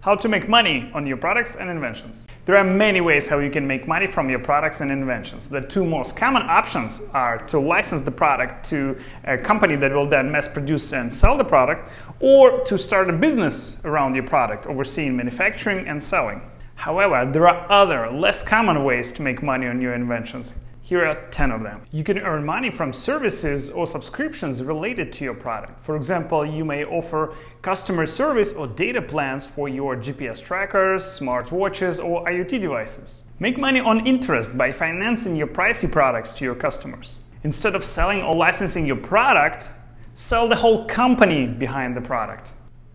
How to make money on your products and inventions. There are many ways how you can make money from your products and inventions. The two most common options are to license the product to a company that will then mass produce and sell the product, or to start a business around your product, overseeing manufacturing and selling. However, there are other, less common ways to make money on your inventions. Here are 10 of them. You can earn money from services or subscriptions related to your product. For example, you may offer customer service or data plans for your GPS trackers, smartwatches, or IoT devices. Make money on interest by financing your pricey products to your customers. Instead of selling or licensing your product, sell the whole company behind the product.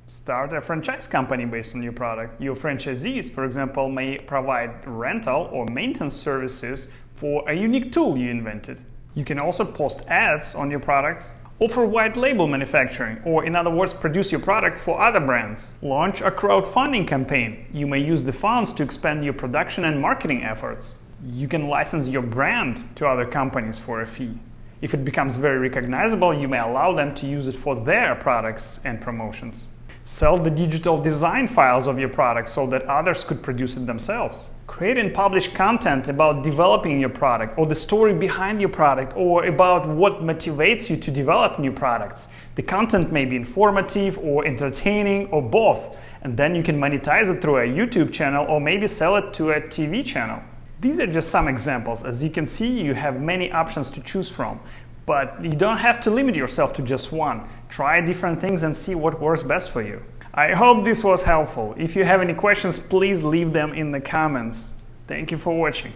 Start a franchise company based on your product. Your franchisees, for example, may provide rental or maintenance services for a unique tool you invented. You can also post ads on your products, offer white label manufacturing, or in other words, produce your product for other brands. Launch a crowdfunding campaign. You may use the funds to expand your production and marketing efforts. You can license your brand to other companies for a fee. If it becomes very recognizable, you may allow them to use it for their products and promotions. Sell the digital design files of your product so that others could produce it themselves. Create and publish content about developing your product, or the story behind your product, or about what motivates you to develop new products. The content may be informative or entertaining or both, and then you can monetize it through a YouTube channel or maybe sell it to a TV channel. These are just some examples. As you can see, you have many options to choose from. But you don't have to limit yourself to just one. Try different things and see what works best for you. I hope this was helpful. If you have any questions, please leave them in the comments. Thank you for watching.